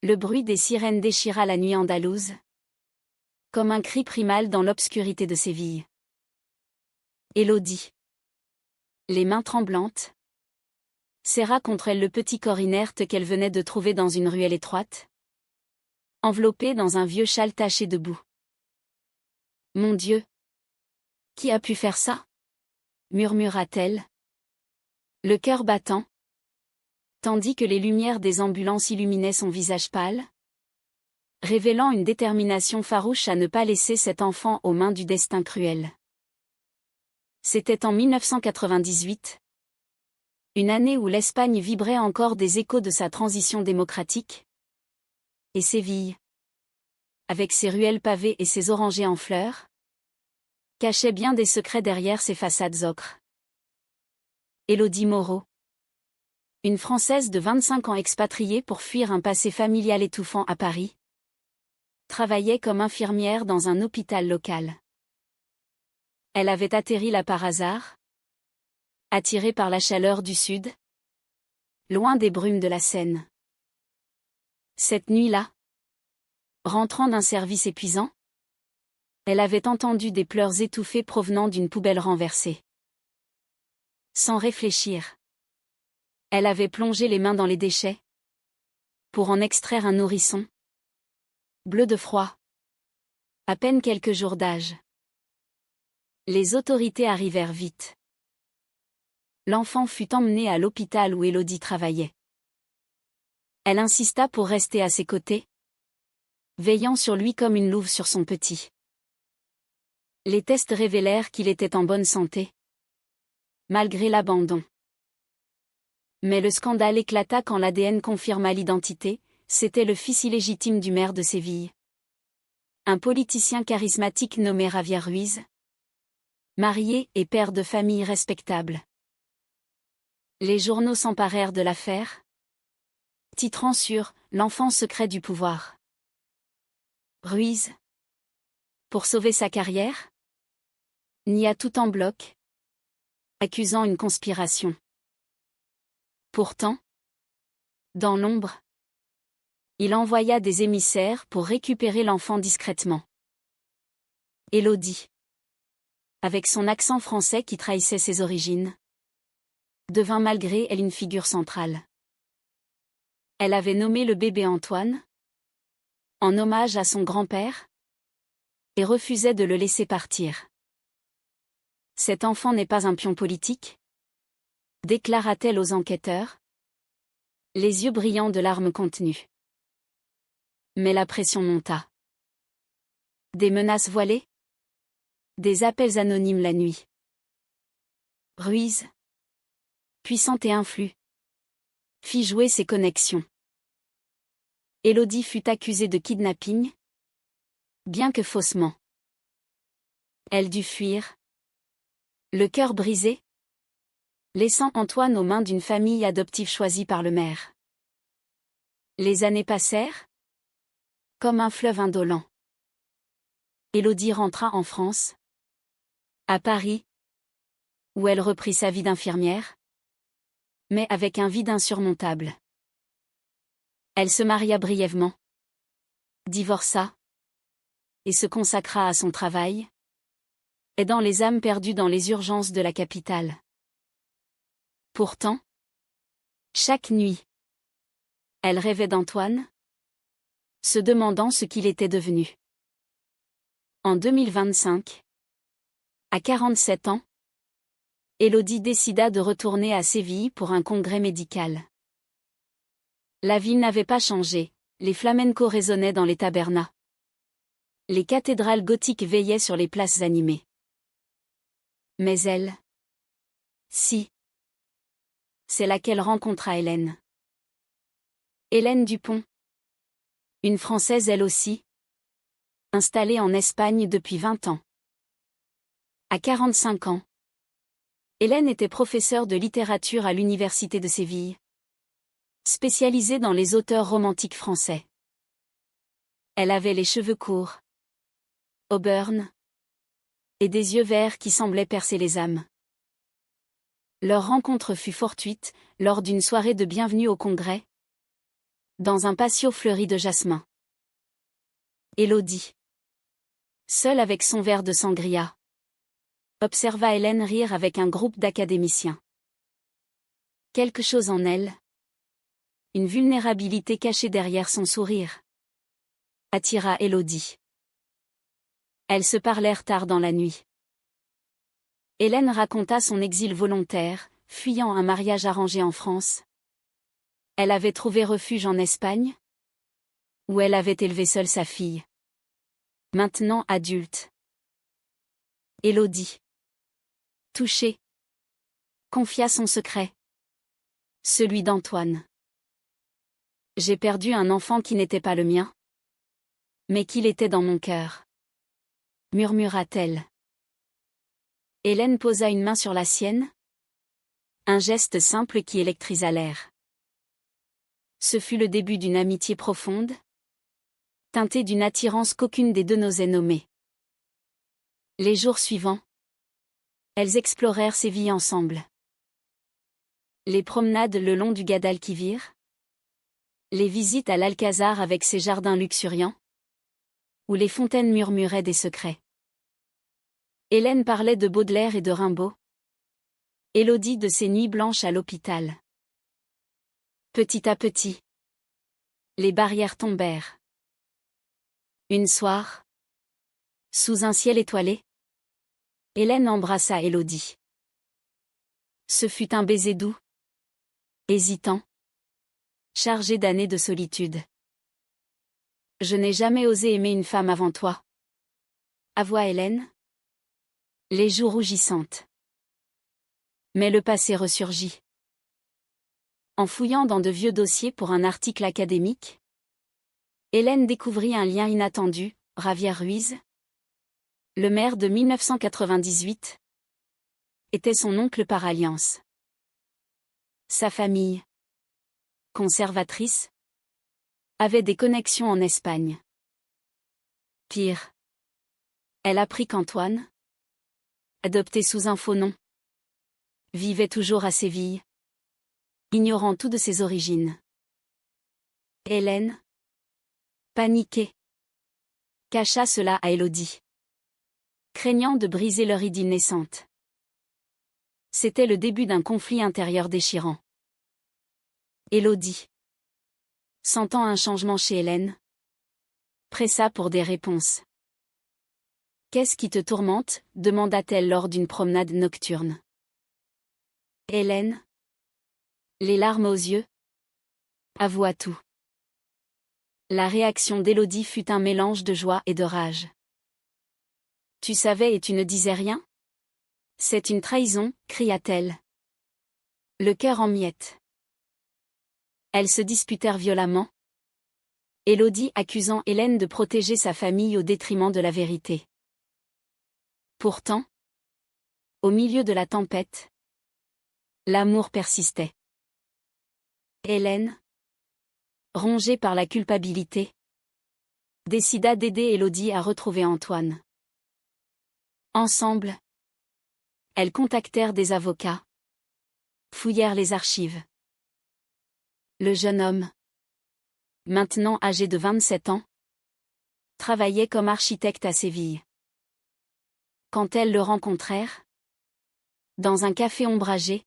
Le bruit des sirènes déchira la nuit andalouse, comme un cri primal dans l'obscurité de Séville. Élodie, les mains tremblantes, serra contre elle le petit corps inerte qu'elle venait de trouver dans une ruelle étroite, enveloppé dans un vieux châle taché de boue. « Mon Dieu! Qui a pu faire ça ?» murmura-t-elle, le cœur battant, tandis que les lumières des ambulances illuminaient son visage pâle, révélant une détermination farouche à ne pas laisser cet enfant aux mains du destin cruel. C'était en 1998, une année où l'Espagne vibrait encore des échos de sa transition démocratique, et Séville, avec ses ruelles pavées et ses orangers en fleurs, cachait bien des secrets derrière ses façades ocres. Élodie Moreau, une Française de 25 ans expatriée pour fuir un passé familial étouffant à Paris, travaillait comme infirmière dans un hôpital local. Elle avait atterri là par hasard, attirée par la chaleur du sud, loin des brumes de la Seine. Cette nuit-là, rentrant d'un service épuisant, elle avait entendu des pleurs étouffés provenant d'une poubelle renversée. Sans réfléchir, elle avait plongé les mains dans les déchets, pour en extraire un nourrisson, bleu de froid, à peine quelques jours d'âge. Les autorités arrivèrent vite. L'enfant fut emmené à l'hôpital où Élodie travaillait. Elle insista pour rester à ses côtés, veillant sur lui comme une louve sur son petit. Les tests révélèrent qu'il était en bonne santé, malgré l'abandon. Mais le scandale éclata quand l'ADN confirma l'identité, c'était le fils illégitime du maire de Séville. Un politicien charismatique nommé Javier Ruiz, marié et père de famille respectable. Les journaux s'emparèrent de l'affaire, titrant sur « L'enfant secret du pouvoir ». Ruiz, pour sauver sa carrière, nia tout en bloc, accusant une conspiration. Pourtant, dans l'ombre, il envoya des émissaires pour récupérer l'enfant discrètement. Élodie, avec son accent français qui trahissait ses origines, devint malgré elle une figure centrale. Elle avait nommé le bébé Antoine, en hommage à son grand-père, et refusait de le laisser partir. « Cet enfant n'est pas un pion politique ?» déclara-t-elle aux enquêteurs, les yeux brillants de larmes contenues. Mais la pression monta. Des menaces voilées, des appels anonymes la nuit. Ruiz, puissant et influent, fit jouer ses connexions. Élodie fut accusée de kidnapping, bien que faussement. Elle dut fuir, le cœur brisé, laissant Antoine aux mains d'une famille adoptive choisie par le maire. Les années passèrent, comme un fleuve indolent. Élodie rentra en France, à Paris, où elle reprit sa vie d'infirmière, mais avec un vide insurmontable. Elle se maria brièvement, divorça, et se consacra à son travail, aidant les âmes perdues dans les urgences de la capitale. Pourtant, chaque nuit, elle rêvait d'Antoine, se demandant ce qu'il était devenu. En 2025, à 47 ans, Élodie décida de retourner à Séville pour un congrès médical. La ville n'avait pas changé, les flamencos résonnaient dans les tabernas. Les cathédrales gothiques veillaient sur les places animées. Mais elle, si. C'est là qu'elle rencontra Hélène. Hélène Dupont. Une Française elle aussi, installée en Espagne depuis 20 ans. À 45 ans, Hélène était professeure de littérature à l'université de Séville, spécialisée dans les auteurs romantiques français. Elle avait les cheveux courts, auburn, et des yeux verts qui semblaient percer les âmes. Leur rencontre fut fortuite, lors d'une soirée de bienvenue au congrès, Dans un patio fleuri de jasmin. Élodie. Seule avec son verre de sangria. Observa Hélène rire avec un groupe d'académiciens. Quelque chose en elle. Une vulnérabilité cachée derrière son sourire. Attira Élodie. Elles se parlèrent tard dans la nuit. Hélène raconta son exil volontaire, fuyant un mariage arrangé en France. Elle avait trouvé refuge en Espagne, où elle avait élevé seule sa fille. Maintenant adulte. Élodie. Touchée. Confia son secret. Celui d'Antoine. J'ai perdu un enfant qui n'était pas le mien. Mais qu'il était dans mon cœur. Murmura-t-elle. Hélène posa une main sur la sienne. Un geste simple qui électrisa l'air. Ce fut le début d'une amitié profonde, teintée d'une attirance qu'aucune des deux n'osait nommer. Les jours suivants, elles explorèrent ces vies ensemble. Les promenades le long du Guadalquivir, les visites à l'Alcazar avec ses jardins luxuriants, où les fontaines murmuraient des secrets. Hélène parlait de Baudelaire et de Rimbaud. Élodie de ses nuits blanches à l'hôpital. Petit à petit, les barrières tombèrent. Une soir, sous un ciel étoilé, Hélène embrassa Élodie. Ce fut un baiser doux, hésitant, chargé d'années de solitude. Je n'ai jamais osé aimer une femme avant toi. Avoua Hélène. Les joues rougissantes. Mais le passé ressurgit. En fouillant dans de vieux dossiers pour un article académique, Hélène découvrit un lien inattendu, Javier Ruiz, le maire de 1998, était son oncle par alliance. Sa famille, conservatrice, avait des connexions en Espagne. Pire, elle apprit qu'Antoine, adopté sous un faux nom, vivait toujours à Séville, ignorant tout de ses origines. Hélène, paniquée, cacha cela à Élodie, craignant de briser leur idylle naissante. C'était le début d'un conflit intérieur déchirant. Élodie, sentant un changement chez Hélène, pressa pour des réponses. « Qu'est-ce qui te tourmente ?» demanda-t-elle lors d'une promenade nocturne. Hélène, les larmes aux yeux, avoua tout. La réaction d'Élodie fut un mélange de joie et de rage. « Tu savais et tu ne disais rien ? C'est une trahison » cria-t-elle. Le cœur en miettes. Elles se disputèrent violemment, Élodie accusant Hélène de protéger sa famille au détriment de la vérité. Pourtant, au milieu de la tempête, l'amour persistait. Hélène, rongée par la culpabilité, décida d'aider Élodie à retrouver Antoine. Ensemble, elles contactèrent des avocats, fouillèrent les archives. Le jeune homme, maintenant âgé de 27 ans, travaillait comme architecte à Séville. Quand elles le rencontrèrent, dans un café ombragé,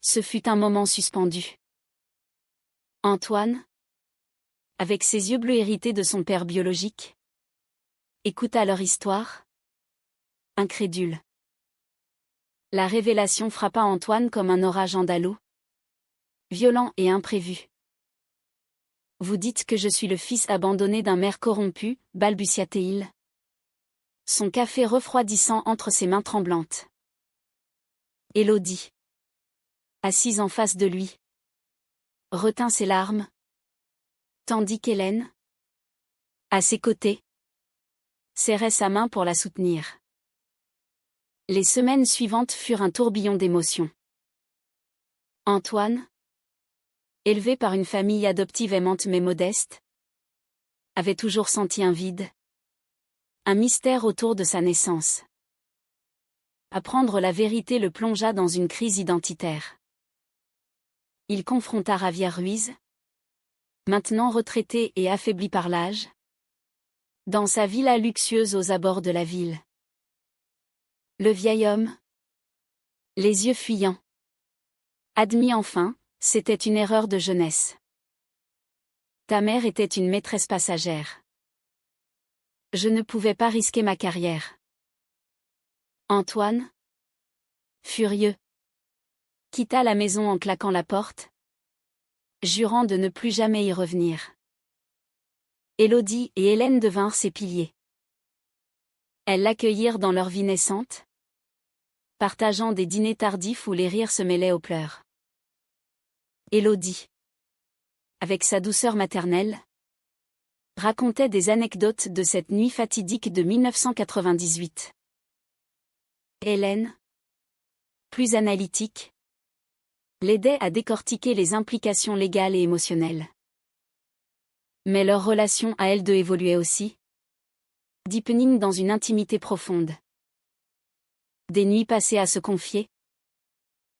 ce fut un moment suspendu. Antoine, avec ses yeux bleus hérités de son père biologique, écouta leur histoire, incrédule. La révélation frappa Antoine comme un orage andalou, violent et imprévu. « Vous dites que je suis le fils abandonné d'un maire corrompu » balbutia-t-il, son café refroidissant entre ses mains tremblantes. Élodie, assise en face de lui, retint ses larmes, tandis qu'Hélène, à ses côtés, serrait sa main pour la soutenir. Les semaines suivantes furent un tourbillon d'émotions. Antoine, élevé par une famille adoptive aimante mais modeste, avait toujours senti un vide, un mystère autour de sa naissance. Apprendre la vérité le plongea dans une crise identitaire. Il confronta Javier Ruiz, maintenant retraité et affaibli par l'âge, dans sa villa luxueuse aux abords de la ville. Le vieil homme, les yeux fuyants, admis enfin, c'était une erreur de jeunesse. Ta mère était une maîtresse passagère. Je ne pouvais pas risquer ma carrière. Antoine, furieux, quitta la maison en claquant la porte, jurant de ne plus jamais y revenir. Élodie et Hélène devinrent ses piliers. Elles l'accueillirent dans leur vie naissante, partageant des dîners tardifs où les rires se mêlaient aux pleurs. Élodie, avec sa douceur maternelle, racontait des anecdotes de cette nuit fatidique de 1998. Hélène, plus analytique, l'aidait à décortiquer les implications légales et émotionnelles. Mais leur relation à elles deux évoluait aussi, deepening dans une intimité profonde. Des nuits passées à se confier,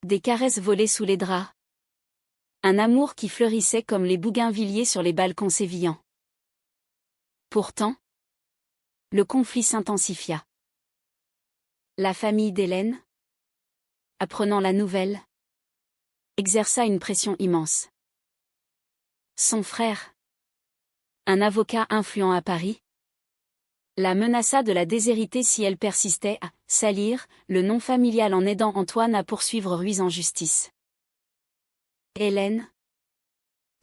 des caresses volées sous les draps, un amour qui fleurissait comme les bougainvilliers sur les balcons sévillants. Pourtant, le conflit s'intensifia. La famille d'Hélène, apprenant la nouvelle, exerça une pression immense. Son frère, un avocat influent à Paris, la menaça de la déshériter si elle persistait à salir le nom familial en aidant Antoine à poursuivre Ruiz en justice. Hélène,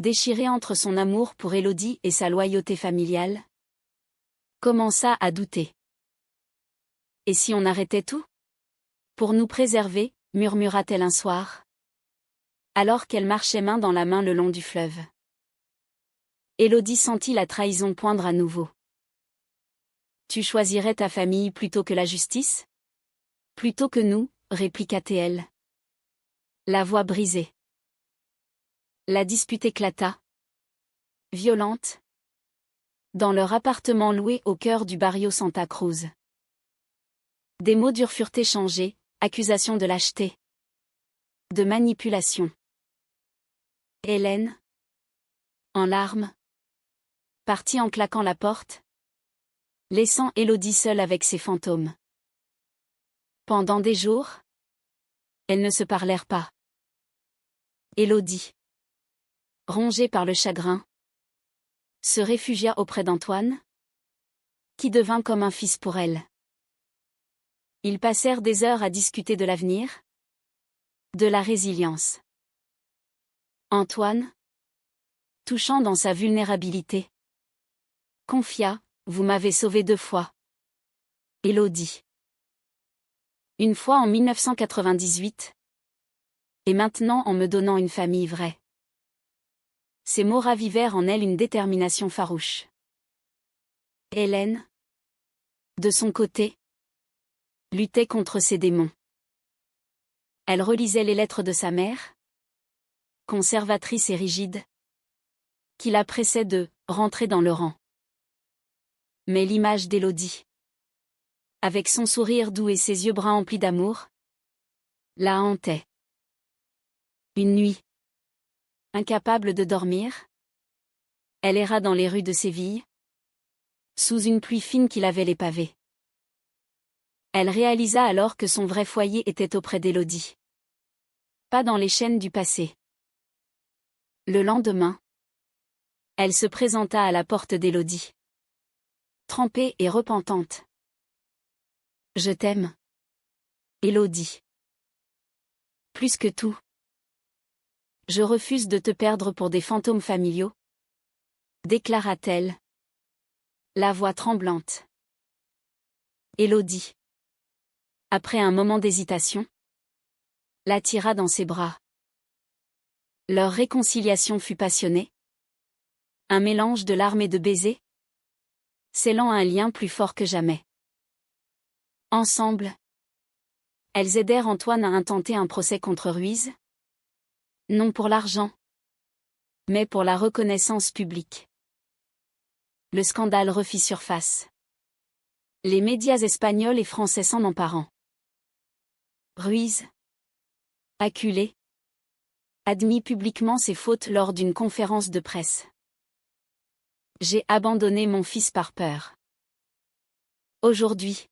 déchirée entre son amour pour Élodie et sa loyauté familiale, commença à douter. Et si on arrêtait tout? Pour nous préserver, murmura-t-elle un soir, alors qu'elle marchait main dans la main le long du fleuve. Élodie sentit la trahison poindre à nouveau. Tu choisirais ta famille plutôt que la justice? Plutôt que nous, répliqua-t-elle. La voix brisée. La dispute éclata, violente, dans leur appartement loué au cœur du barrio Santa Cruz. Des mots durs furent échangés, accusations de lâcheté, de manipulation. Hélène, en larmes, partit en claquant la porte, laissant Élodie seule avec ses fantômes. Pendant des jours, elles ne se parlèrent pas. Élodie, rongée par le chagrin, se réfugia auprès d'Antoine, qui devint comme un fils pour elle. Ils passèrent des heures à discuter de l'avenir, de la résilience. Antoine, touchant dans sa vulnérabilité, confia, vous m'avez sauvé 2 fois. Élodie. Une fois en 1998. Et maintenant en me donnant une famille vraie. Ces mots ravivèrent en elle une détermination farouche. Hélène, de son côté, luttait contre ses démons. Elle relisait les lettres de sa mère, conservatrice et rigide, qui la pressait de rentrer dans le rang. Mais l'image d'Élodie, avec son sourire doux et ses yeux bruns emplis d'amour, la hantait. Une nuit, incapable de dormir, elle erra dans les rues de Séville, sous une pluie fine qui lavait les pavés. Elle réalisa alors que son vrai foyer était auprès d'Élodie. Pas dans les chaînes du passé. Le lendemain, elle se présenta à la porte d'Élodie. Trempée et repentante. Je t'aime, Élodie. Plus que tout. Je refuse de te perdre pour des fantômes familiaux, déclara-t-elle, la voix tremblante. Élodie, après un moment d'hésitation, l'attira dans ses bras. Leur réconciliation fut passionnée. Un mélange de larmes et de baisers, scellant un lien plus fort que jamais. Ensemble, elles aidèrent Antoine à intenter un procès contre Ruiz. Non pour l'argent, mais pour la reconnaissance publique. Le scandale refit surface. Les médias espagnols et français s'en emparant. Ruiz, acculé, admit publiquement ses fautes lors d'une conférence de presse. J'ai abandonné mon fils par peur. Aujourd'hui,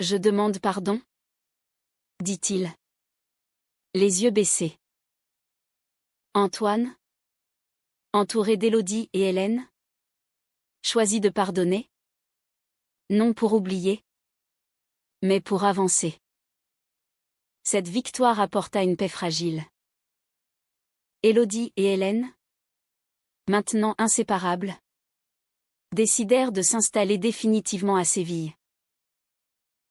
je demande pardon, dit-il, les yeux baissés. Antoine, entouré d'Élodie et Hélène, choisit de pardonner, non pour oublier, mais pour avancer. Cette victoire apporta une paix fragile. Élodie et Hélène, maintenant inséparables, décidèrent de s'installer définitivement à Séville.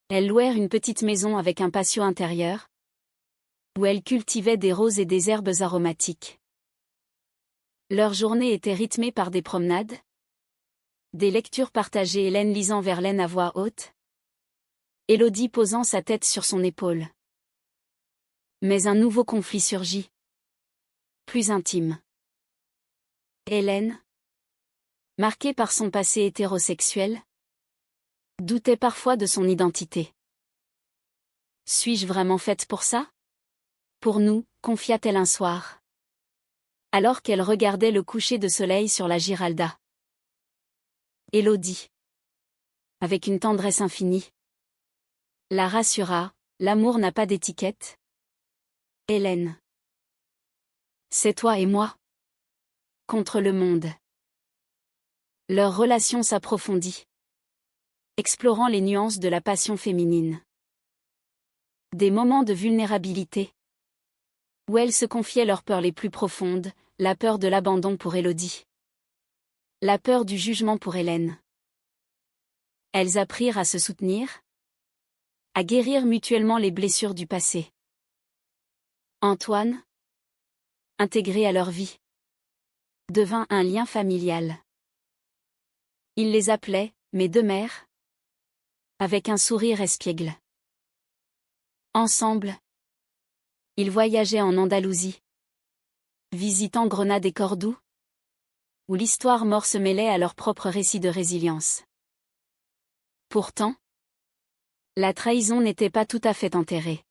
Elles louèrent une petite maison avec un patio intérieur, où elles cultivaient des roses et des herbes aromatiques. Leur journée était rythmée par des promenades, des lectures partagées, Hélène lisant Verlaine à voix haute, Élodie posant sa tête sur son épaule. Mais un nouveau conflit surgit, plus intime. Hélène, marquée par son passé hétérosexuel, doutait parfois de son identité. Suis-je vraiment faite pour ça? Pour nous, confia-t-elle un soir, alors qu'elle regardait le coucher de soleil sur la Giralda. Élodie, avec une tendresse infinie, la rassura, l'amour n'a pas d'étiquette. Hélène, c'est toi et moi, contre le monde. Leur relation s'approfondit, explorant les nuances de la passion féminine. Des moments de vulnérabilité, où elles se confiaient leurs peurs les plus profondes, la peur de l'abandon pour Élodie, la peur du jugement pour Hélène. Elles apprirent à se soutenir, à guérir mutuellement les blessures du passé. Antoine, intégré à leur vie, devint un lien familial. Il les appelait « mes deux mères », avec un sourire espiègle. Ensemble, ils voyageaient en Andalousie, visitant Grenade et Cordoue, où l'histoire mort se mêlait à leur propre récit de résilience. Pourtant, la trahison n'était pas tout à fait enterrée.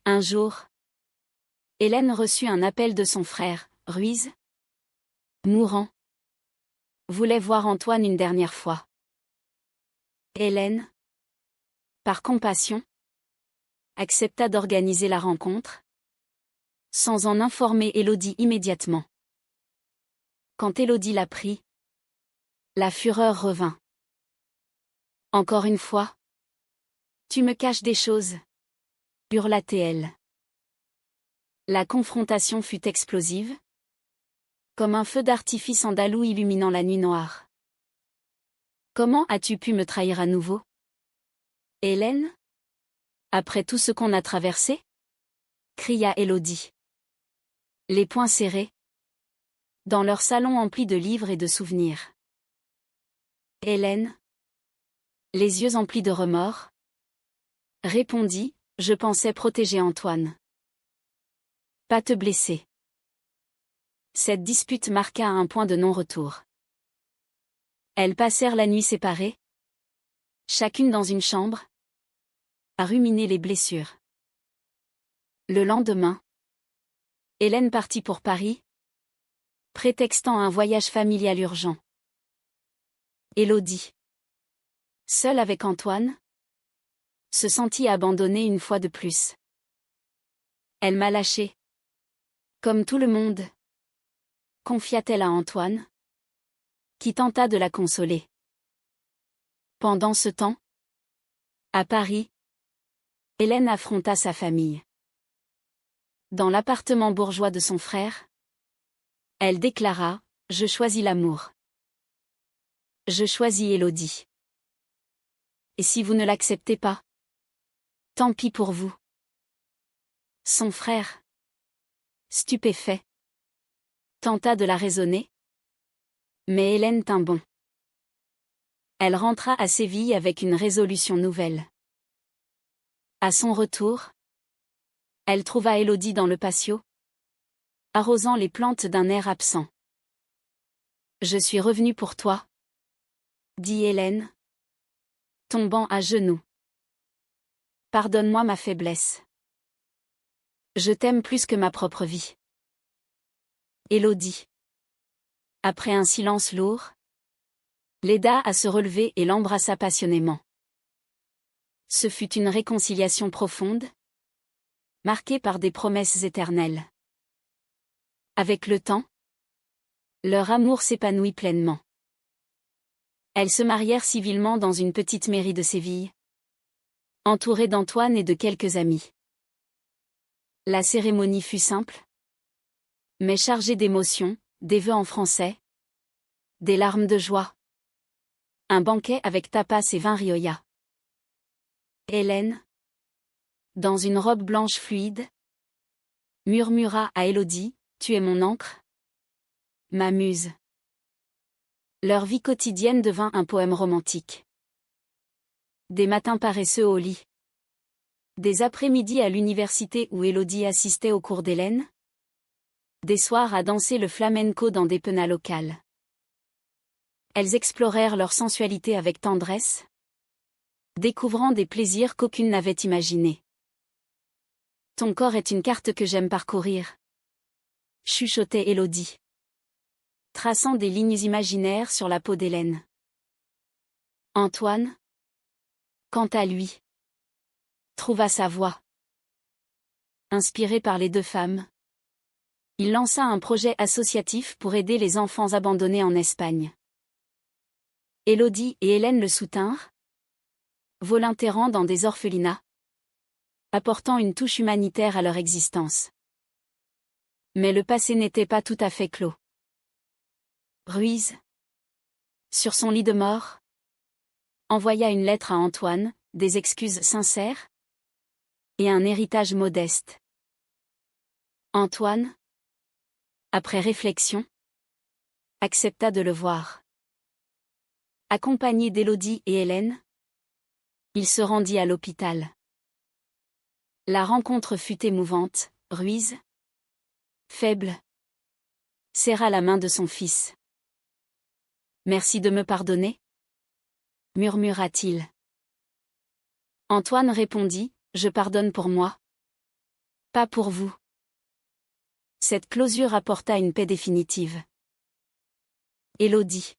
Un jour, Hélène reçut un appel de son frère, Ruiz, mourant, voulait voir Antoine une dernière fois. Hélène, par compassion, accepta d'organiser la rencontre, sans en informer Élodie immédiatement. Quand Élodie l'apprit, la fureur revint. Encore une fois, tu me caches des choses, hurla-t-elle. La confrontation fut explosive, comme un feu d'artifice andalou illuminant la nuit noire. Comment as-tu pu me trahir à nouveau? Hélène? Après tout ce qu'on a traversé? Cria Élodie. Les poings serrés, dans leur salon empli de livres et de souvenirs. Hélène, les yeux emplis de remords, répondit, je pensais protéger Antoine. Pas te blesser. Cette dispute marqua un point de non-retour. Elles passèrent la nuit séparées, chacune dans une chambre, à ruminer les blessures. Le lendemain, Hélène partit pour Paris, prétextant un voyage familial urgent. Élodie, seule avec Antoine, se sentit abandonnée une fois de plus. Elle m'a lâchée. Comme tout le monde, confia-t-elle à Antoine, qui tenta de la consoler. Pendant ce temps, à Paris, Hélène affronta sa famille. Dans l'appartement bourgeois de son frère, elle déclara « Je choisis l'amour. Je choisis Élodie. Et si vous ne l'acceptez pas, tant pis pour vous. » Son frère, stupéfait, tenta de la raisonner, mais Hélène tint bon. Elle rentra à Séville avec une résolution nouvelle. À son retour, elle trouva Élodie dans le patio, arrosant les plantes d'un air absent. « Je suis revenue pour toi, » dit Hélène, tombant à genoux. « Pardonne-moi ma faiblesse. Je t'aime plus que ma propre vie. » Élodie, Après un silence lourd, l'aida à se relever et l'embrassa passionnément. Ce fut une réconciliation profonde, marquée par des promesses éternelles. Avec le temps, leur amour s'épanouit pleinement. Elles se marièrent civilement dans une petite mairie de Séville, entourées d'Antoine et de quelques amis. La cérémonie fut simple, mais chargée d'émotions, des vœux en français, des larmes de joie. Un banquet avec tapas et vin rioja. Hélène, dans une robe blanche fluide, murmura à Élodie, « Tu es mon encre, ma muse ». Leur vie quotidienne devint un poème romantique. Des matins paresseux au lit. Des après-midi à l'université où Élodie assistait aux cours d'Hélène. Des soirs à danser le flamenco dans des penas locales. Elles explorèrent leur sensualité avec tendresse, découvrant des plaisirs qu'aucune n'avait imaginés. « Ton corps est une carte que j'aime parcourir », chuchotait Élodie, traçant des lignes imaginaires sur la peau d'Hélène. Antoine, quant à lui, trouva sa voie. Inspiré par les deux femmes, il lança un projet associatif pour aider les enfants abandonnés en Espagne. Élodie et Hélène le soutinrent, volontairement dans des orphelinats, apportant une touche humanitaire à leur existence. Mais le passé n'était pas tout à fait clos. Ruiz, sur son lit de mort, envoya une lettre à Antoine, des excuses sincères et un héritage modeste. Antoine, après réflexion, accepta de le voir. Accompagné d'Élodie et Hélène, il se rendit à l'hôpital. La rencontre fut émouvante. Ruiz, faible, serra la main de son fils. « Merci de me pardonner » murmura-t-il. Antoine répondit, « Je pardonne pour moi, pas pour vous. » Cette clôture apporta une paix définitive. Élodie,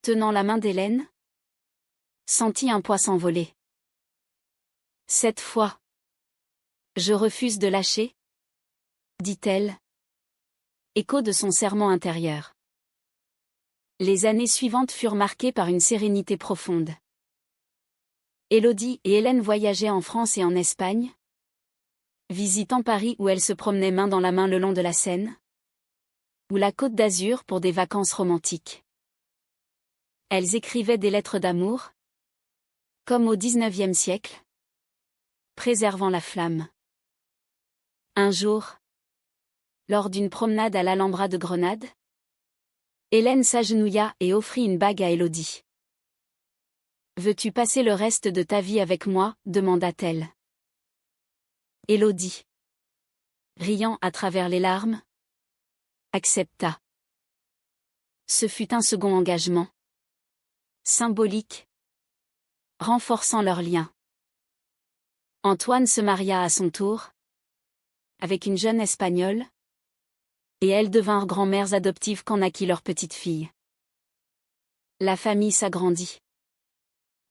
tenant la main d'Hélène, sentit un poids s'envoler. Cette fois, je refuse de lâcher, dit-elle, écho de son serment intérieur. Les années suivantes furent marquées par une sérénité profonde. Élodie et Hélène voyageaient en France et en Espagne, visitant Paris où elles se promenaient main dans la main le long de la Seine, ou la Côte d'Azur pour des vacances romantiques. Elles écrivaient des lettres d'amour, comme au XIXe siècle, préservant la flamme. Un jour, lors d'une promenade à l'Alhambra de Grenade, Hélène s'agenouilla et offrit une bague à Élodie. « Veux-tu passer le reste de ta vie avec moi » demanda-t-elle. Élodie, riant à travers les larmes, accepta. Ce fut un second engagement, symbolique, renforçant leur lien. Antoine se maria à son tour, avec une jeune Espagnole, et elles devinrent grand-mères adoptives quand naquit leur petite fille. La famille s'agrandit.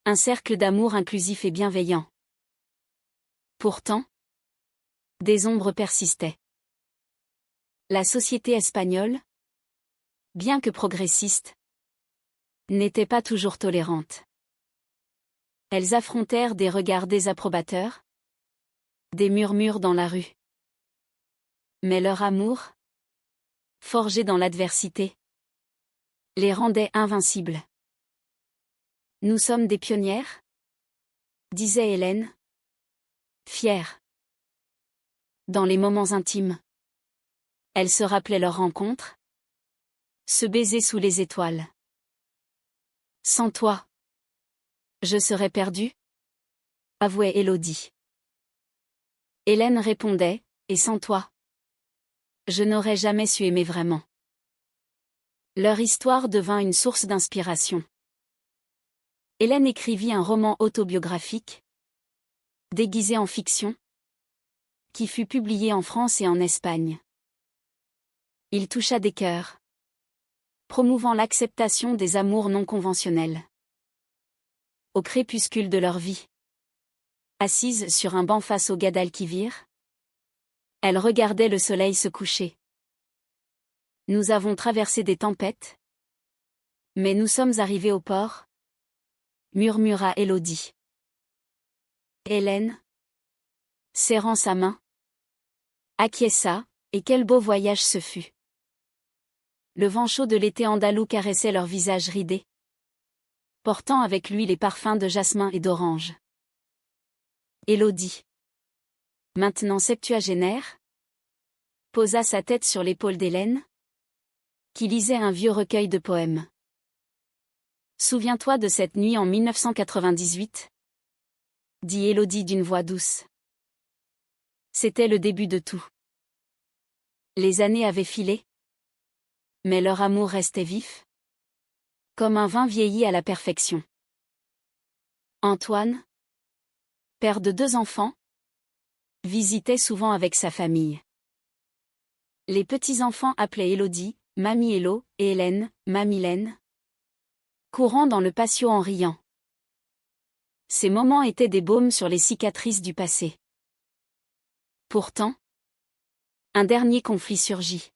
Un cercle d'amour inclusif et bienveillant. Pourtant, des ombres persistaient. La société espagnole, bien que progressiste, n'était pas toujours tolérante. Elles affrontèrent des regards désapprobateurs, des murmures dans la rue. Mais leur amour, forgé dans l'adversité, les rendait invincibles. « Nous sommes des pionnières » disait Hélène, fière. Dans les moments intimes, elles se rappelaient leur rencontre, se baiser sous les étoiles. « Sans toi, je serais perdue » avouait Élodie. Hélène répondait, « Et sans toi, je n'aurais jamais su aimer vraiment. » Leur histoire devint une source d'inspiration. Hélène écrivit un roman autobiographique, déguisé en fiction, qui fut publié en France et en Espagne. Il toucha des cœurs, promouvant l'acceptation des amours non conventionnels. Au crépuscule de leur vie, assise sur un banc face au Guadalquivir, elle regardait le soleil se coucher. Nous avons traversé des tempêtes, mais nous sommes arrivés au port, murmura Élodie. Hélène, serrant sa main, acquiesça, et quel beau voyage ce fut. Le vent chaud de l'été andalou caressait leurs visages ridés, portant avec lui les parfums de jasmin et d'orange. Élodie, maintenant septuagénaire, posa sa tête sur l'épaule d'Hélène, qui lisait un vieux recueil de poèmes. Souviens-toi de cette nuit en 1998, dit Élodie d'une voix douce. C'était le début de tout. Les années avaient filé, mais leur amour restait vif, comme un vin vieilli à la perfection. Antoine, père de 2 enfants, visitait souvent avec sa famille. Les petits-enfants appelaient Élodie, Mamie Élo, et Hélène, Mamilène, courant dans le patio en riant. Ces moments étaient des baumes sur les cicatrices du passé. Pourtant, un dernier conflit surgit.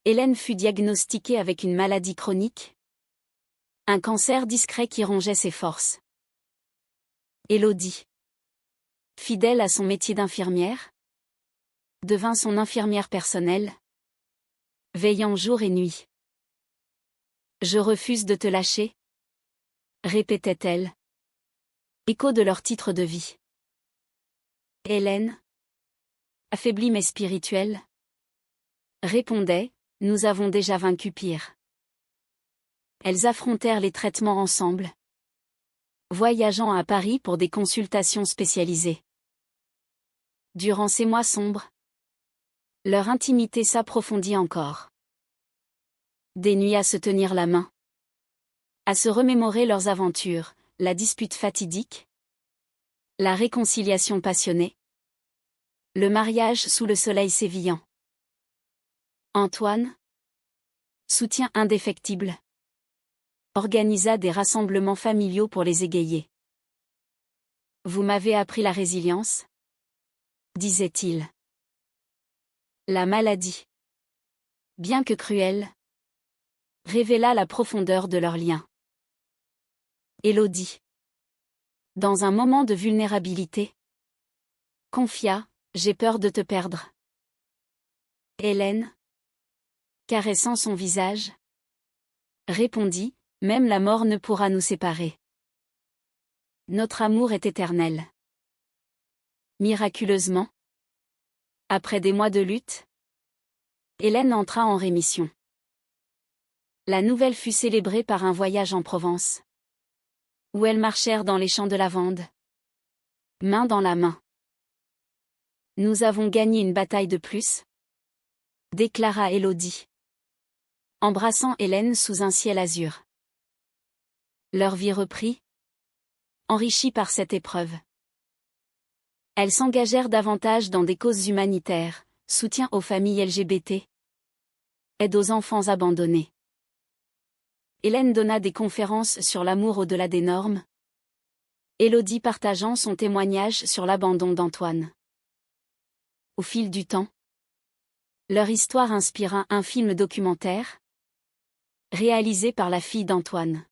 Hélène fut diagnostiquée avec une maladie chronique, un cancer discret qui rongeait ses forces. Élodie, fidèle à son métier d'infirmière, devint son infirmière personnelle, veillant jour et nuit. Je refuse de te lâcher, répétait-elle, écho de leur titre de vie. Hélène, affaiblie mais spirituelle, répondait, nous avons déjà vaincu pire. Elles affrontèrent les traitements ensemble, voyageant à Paris pour des consultations spécialisées. Durant ces mois sombres, leur intimité s'approfondit encore. Des nuits à se tenir la main, à se remémorer leurs aventures, la dispute fatidique, la réconciliation passionnée, le mariage sous le soleil sévillant. Antoine, soutien indéfectible, organisa des rassemblements familiaux pour les égayer. Vous m'avez appris la résilience, disait-il. La maladie, bien que cruelle, révéla la profondeur de leur lien. Élodie, dans un moment de vulnérabilité, confia, j'ai peur de te perdre. Hélène, caressant son visage, répondit, même la mort ne pourra nous séparer. Notre amour est éternel. Miraculeusement, après des mois de lutte, Hélène entra en rémission. La nouvelle fut célébrée par un voyage en Provence, où elles marchèrent dans les champs de lavande, main dans la main. Nous avons gagné une bataille de plus, déclara Élodie, embrassant Hélène sous un ciel azur. Leur vie reprit, enrichie par cette épreuve. Elles s'engagèrent davantage dans des causes humanitaires, soutien aux familles LGBT, aide aux enfants abandonnés. Hélène donna des conférences sur l'amour au-delà des normes, Élodie partageant son témoignage sur l'abandon d'Antoine. Au fil du temps, leur histoire inspira un film documentaire, réalisé par la fille d'Antoine.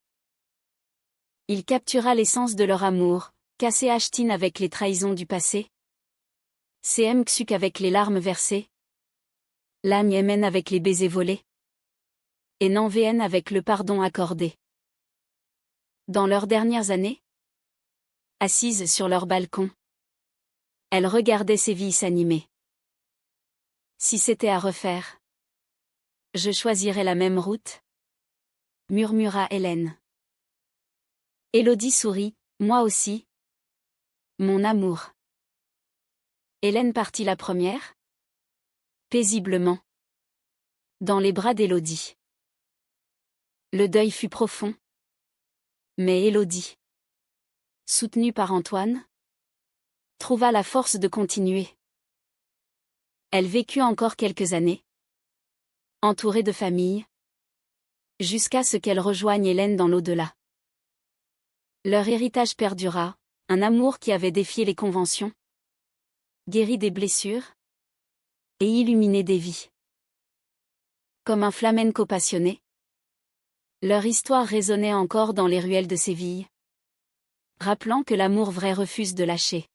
Il captura l'essence de leur amour, Cassé Ashtin avec les trahisons du passé, CM Xuk avec les larmes versées, Lam Yemen avec les baisers volés, et Nan VN avec le pardon accordé. Dans leurs dernières années, assises sur leur balcon, elles regardaient Séville s'animer. Si c'était à refaire, je choisirais la même route, murmura Hélène. Élodie sourit, moi aussi. Mon amour. Hélène partit la première, paisiblement, dans les bras d'Élodie. Le deuil fut profond, mais Élodie, soutenue par Antoine, trouva la force de continuer. Elle vécut encore quelques années, entourée de famille, jusqu'à ce qu'elle rejoigne Hélène dans l'au-delà. Leur héritage perdura, un amour qui avait défié les conventions, guéri des blessures et illuminé des vies. Comme un flamenco passionné, leur histoire résonnait encore dans les ruelles de Séville, rappelant que l'amour vrai refuse de lâcher.